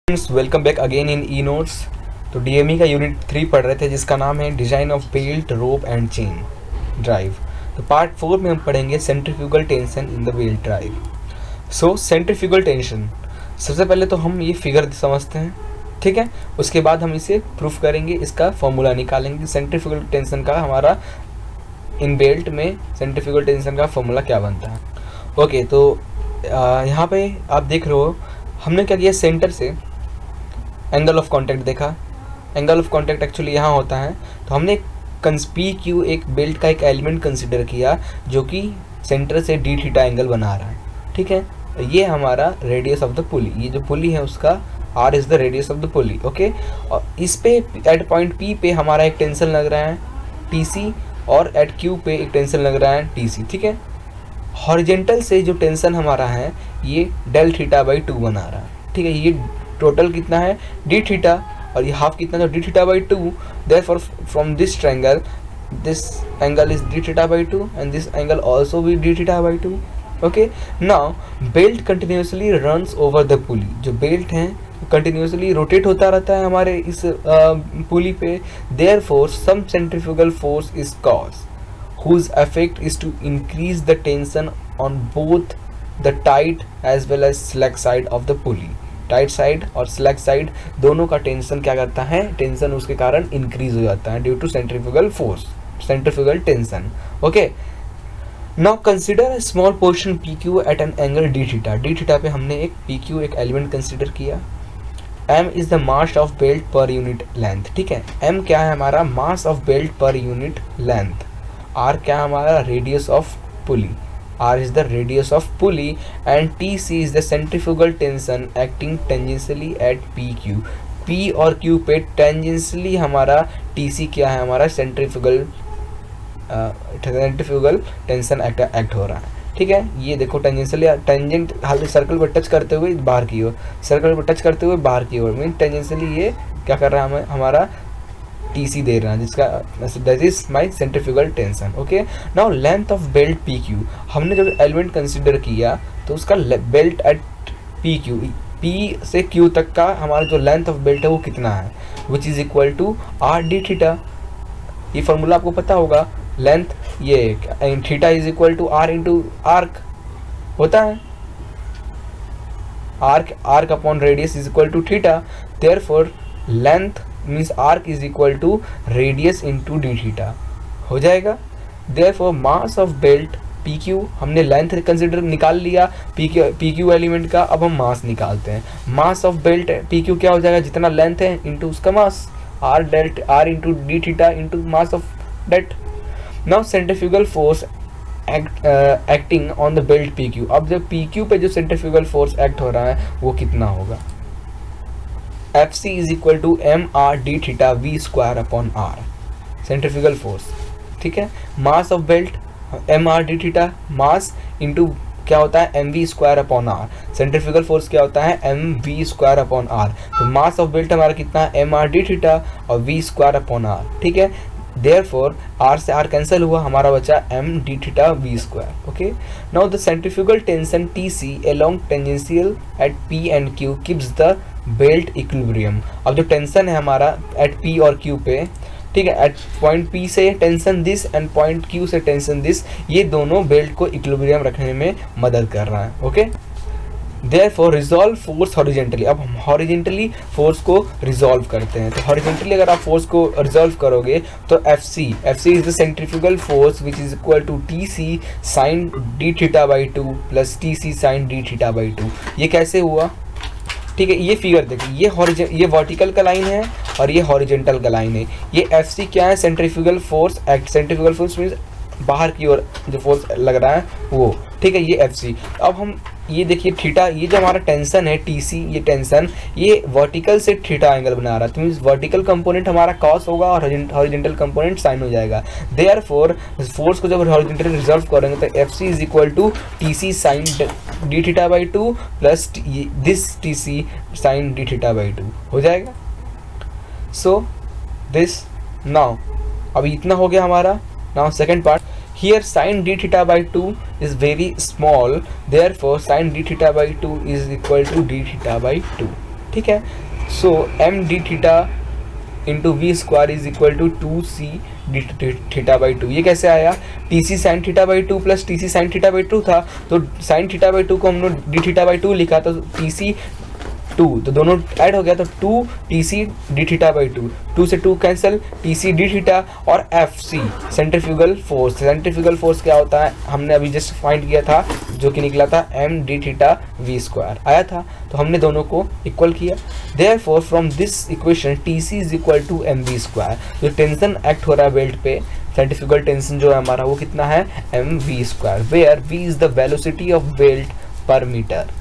Friends welcome back again in e notes. तो DME का unit 3 पढ़ रहे थे जिसका नाम है design of belt rope and chain drive. तो पार्ट 4 में हम पढ़ेंगे centrifugal tension in the belt drive. So centrifugal tension, सबसे पहले तो हम ये फिगर समझते हैं, ठीक है। उसके बाद हम इसे प्रूफ करेंगे, इसका फॉर्मूला निकालेंगे सेंट्रीफ्यूगल टेंशन का, हमारा इन बेल्ट में सेंट्रीफ्यूगल टेंशन का फॉर्मूला क्या बनता है। ओके, तो यहाँ पे आप देख रहे हो हमने क्या किया, सेंटर से एंगल ऑफ कांटेक्ट देखा। एंगल ऑफ कांटेक्ट एक्चुअली यहाँ होता है, तो हमने पी क्यू एक बेल्ट का एक एलिमेंट कंसिडर किया जो कि सेंटर से डी थीटा एंगल बना रहा है, ठीक है। ये हमारा रेडियस ऑफ द पुली, ये जो पुली है उसका R is the radius of the pulley, okay. और इस पे एट पॉइंट पी पे हमारा एक टेंशन लग रहा है टी सी, और एट क्यू पे एक टेंशन लग रहा है टी सी, ठीक है। हॉरिजेंटल से जो टेंशन हमारा है ये डेल थीटा बाई 2 बना रहा है, ठीक है। ये टोटल कितना है डी थीटा, और ये हाफ कितना है d theta by 2। Therefore from this triangle this angle is d theta by 2 and this angle also भी d theta by 2, okay. Now belt continuously runs over the pulley, जो belt है continuously rotate होता रहता है हमारे इस pulley पे। Therefore some centrifugal force is cause whose effect is to increase the tension on both the tight as well as slack side of the pulley। Tight side और slack side दोनों का tension क्या करता है, tension उसके कारण increase हो जाता है due to centrifugal force, centrifugal tension, okay. Now consider a small portion P Q at an angle D theta. D theta पे हमने एक पी क्यू एक एलिमेंट कंसिडर किया। m is the mass of belt per unit length, ठीक है। m क्या है हमारा, mass of belt per unit length. r क्या है हमारा, radius of pulley, r is the radius of pulley, and tc is the centrifugal tension acting tangentially at pq। p और q पे tangentially हमारा tc क्या है हमारा, सेंट्रीफ्यूगल टेंशन एक्ट हो रहा है, ठीक है। ये देखो टेंजेंशियली, टेंजेंट हाल सर्कल पर टच करते हुए बाहर की ओर, सर्कल पर टच करते हुए बाहर की ओर, मीन टेंजेंशियली ये क्या कर रहा है हमारा टीसी दे रहा है, जिसका that is my centrifugal tension, okay. Now length of belt P Q, हमने जो एलिमेंट कंसिडर किया तो उसका belt at P Q, P से क्यू तक का हमारा जो लेंथ ऑफ बेल्ट है वो कितना है, which is equal to R D theta. ये फॉर्मूला आपको पता होगा, लेंथ ये theta is equal to R into arc होता है, arc upon radius is equal to theta. Therefore length means arc is equal to radius into D theta हो जाएगा। Therefore mass of belt P Q, हमने length consider निकाल लिया P Q element का, अब हम मास निकालते हैं। Mass of belt P Q क्या हो जाएगा, जितना लेंथ है इंटू उसका mass, R into D theta into mass of that. Now centrifugal force acting on the belt P Q, अब जब पी क्यू पे जो सेंट्रीफ्यूगल फोर्स एक्ट हो रहा है वो कितना होगा, FC is equal to M R D theta V square upon R, centrifugal force, ठीक है। Mass of belt M R D theta, mass into क्या होता है M V square upon R, centrifugal force क्या होता है M V square upon R. तो mass of belt हमारा कितना है एम आर डी थीटा और वी स्क्वायर अपॉन आर, ठीक है। देयरफॉर आर से आर कैंसिल हुआ, हमारा बचा M D theta V square, okay. Now the centrifugal tension T C along tangential at P and Q keeps the belt equilibrium. अब जो tension है हमारा एट पी और क्यू पे, ठीक है, एट पॉइंट पी से tension this and point Q से टेंशन दिस, ये दोनों बेल्ट को इक्विलिब्रियम रखने में मदद कर रहा है, okay. Therefore resolve force horizontally, अब हम हॉरिजेंटली फोर्स को रिजॉल्व करते हैं। तो हॉरिजेंटली अगर आप फोर्स को रिजॉल्व करोगे तो FC is the centrifugal force which is equal to TC sine D theta by 2 plus TC sine D theta by 2। ये कैसे हुआ, ठीक है। ये फिगर देखिए, ये वर्टिकल का लाइन है और ये हॉरिजेंटल का लाइन है। ये FC क्या है, centrifugal force act, centrifugal force means बाहर की ओर जो फोर्स लग रहा है वो, ठीक है, ये FC। अब हम ये देखिए थीटा, ये जो हमारा टेंशन है TC, ये टेंशन ये वर्टिकल से थीटा एंगल बना रहा है, तो मीन्स वर्टिकल कंपोनेंट हमारा कॉस होगा और हॉरिजेंटल कंपोनेंट साइन हो जाएगा। देयरफॉर फोर्स को जब हॉरिजेंटली रिजॉल्व करेंगे तो FC is equal to TC sine D theta by 2 plus this TC sine D theta by 2 हो जाएगा। सो दिस नाउ अब इतना हो गया हमारा। Now second part, Here sin d theta by 2 is very small, therefore sin d theta by 2 is equal to d theta by 2. ठीक है। So M D theta into V square is equal to 2c d theta by 2। ये कैसे आया? T C sine theta by 2 plus T C sine theta by 2 था, तो sign theta by 2 को हमने D theta by 2 लिखा, तो T C 2, तो दोनों ऐड हो गया, तो 2 T C d theta by 2, 2 से 2 cancel, T C d theta और F C centrifugal force. Centrifugal force क्या होता है हमने अभी जस्ट फाइंड किया था, जो कि निकला था M D theta V square आया था, तो हमने दोनों को इक्वल किया। Therefore from this equation T C is equal to M V square. जो टेंशन एक्ट हो रहा है बेल्ट पे, सेंट्रीफ्यूगल टेंशन जो है हमारा वो कितना है? M V square, where V is the velocity of belt per meter.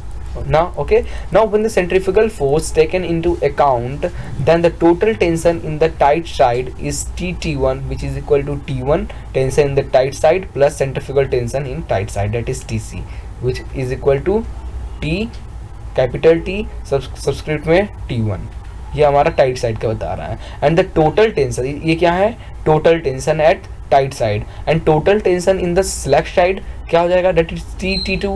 Now when the centrifugal force taken into account, then the total tension in the tight side is TT1, which is equal to T1 tension in the tight side plus centrifugal tension in tight side, that is TC, which is equal to T capital T subscript में T1। ये हमारा tight side का बता रहा है। And the total tension, ये क्या है? Total tension at tight side, and total tension in the slack side क्या हो जाएगा? That is T2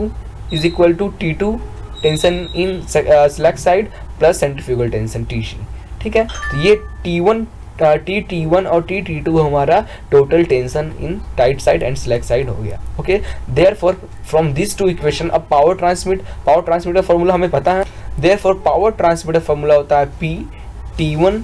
is equal to T2 tension in slack side plus centrifugal tension TC। ठीक है, तो ये T1 और T2 हमारा total tension in tight side and slack side हो गया। Okay, therefore from this two equation अब power transmit का फॉर्मूला हमें पता है। देयरफॉर पावर ट्रांसमिट का फॉर्मूला होता है P T1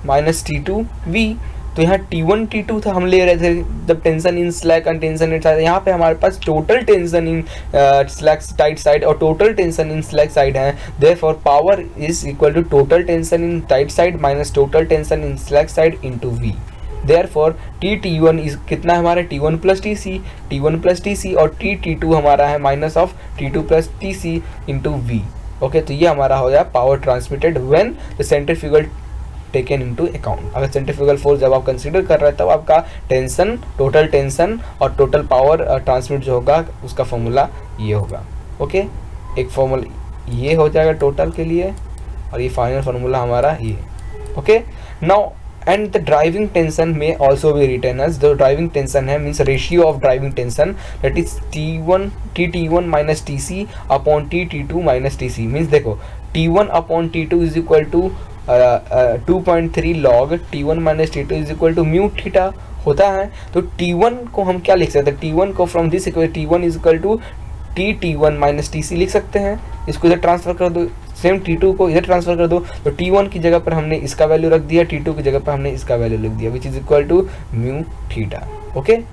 minus T2 V। तो यहाँ T1 T2 था, हम ले रहे थे जब tension in slack and tension in side. यहाँ पे हमारे पास total tension in slack tight side और total tension in slack side है। Therefore power is equal to total tension in tight side minus total tension in slack side into V। Therefore T1 is कितना है हमारा? T1 plus TC और T2 हमारा है minus of T2 plus TC into V। Okay, तो ये हमारा हो गया power transmitted when the centrifugal taken into account. अगर सेंट्रीफ्यूगल फोर्स जब आप कंसीडर कर रहे हैं तब आपका टेंशन, टोटल टेंशन और टोटल पावर ट्रांसमिट जो होगा उसका फॉर्मूला ये होगा। ओके, एक फॉर्मूला ये हो जाएगा टोटल के लिए और ये फाइनल फार्मूला हमारा ये। Okay, now and the driving tension में ऑल्सो भी रिटर्न एज, जो ड्राइविंग टेंशन है means ratio of driving tension that is T1 minus TC upon T2 minus TC। Means देखो T1 upon T2 is equal to 2.3 log T1 minus T2 is equal to mu theta होता है। तो T1 को हम क्या लिख सकते हैं? T1 को from this equation T1 is equal to T1 minus TC लिख सकते हैं। इसको इधर ट्रांसफर कर दो, सेम T2 को इधर ट्रांसफर कर दो, तो T1 की जगह पर हमने इसका वैल्यू रख दिया, T2 की जगह पर हमने इसका वैल्यू लिख दिया, which is equal to mu theta. Okay,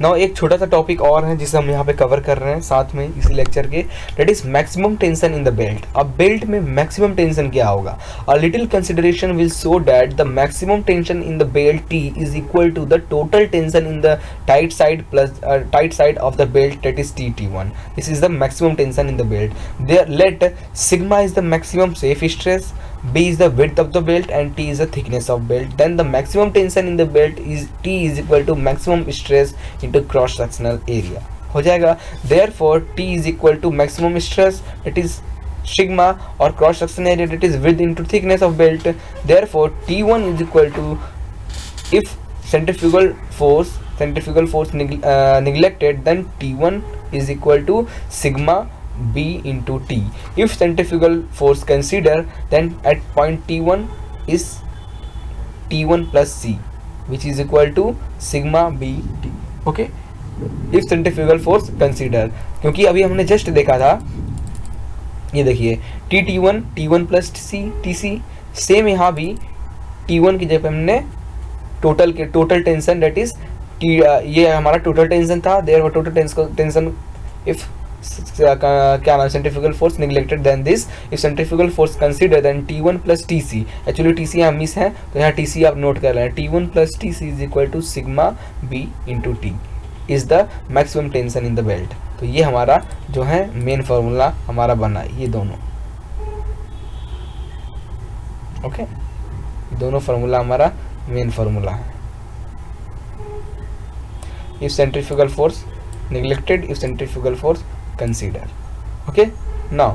now एक छोटा सा टॉपिक और है जिसे हम यहाँ पे कवर कर रहे हैं साथ में इसी लेक्चर के, that is maximum tension in the belt. अब बेल्ट में मैक्सिमम टेंशन क्या होगा? A little consideration will show that the maximum tension in the belt T is equal to the total tension in the tight side plus tight side of the belt, that is T1। This is the maximum tension in the belt. There let sigma is the maximum safe stress, B is the width of the belt and T is the thickness of belt. Then the maximum tension in the belt is T is equal to maximum stress into cross sectional area हो जाएगा। Therefore T is equal to maximum stress, that is sigma, और cross sectional area, that is width into thickness of belt. Therefore T1 is equal to, if centrifugal force neglected, then T1 is equal to sigma B into T. If centrifugal force consider, then at point T1 is T1 plus C, which is equal to sigma B T. Okay, if centrifugal force consider, क्योंकि अभी हमने just देखा था, ये देखिए T1 plus TC, same यहाँ भी T1 की जगह हमने टोटल टेंशन, दैट इज ये हमारा टोटल टेंशन था। देयर टोटल टेंशन इफ क्या नाम centrifugal force neglected then this, if centrifugal force consider then T1 plus TC। Actually TC यहाँ मिस है तो यहाँ TC आप नोट कर रहे हैं। T1 plus TC is equal to sigma B into T is the maximum tension in the belt. तो ये हमारा जो है मेन फार्मूला हमारा बना, ये दोनों। ओके, दोनों फार्मूला हमारा मेन फार्मूला है। If centrifugal force neglected, if centrifugal force consider. Okay, now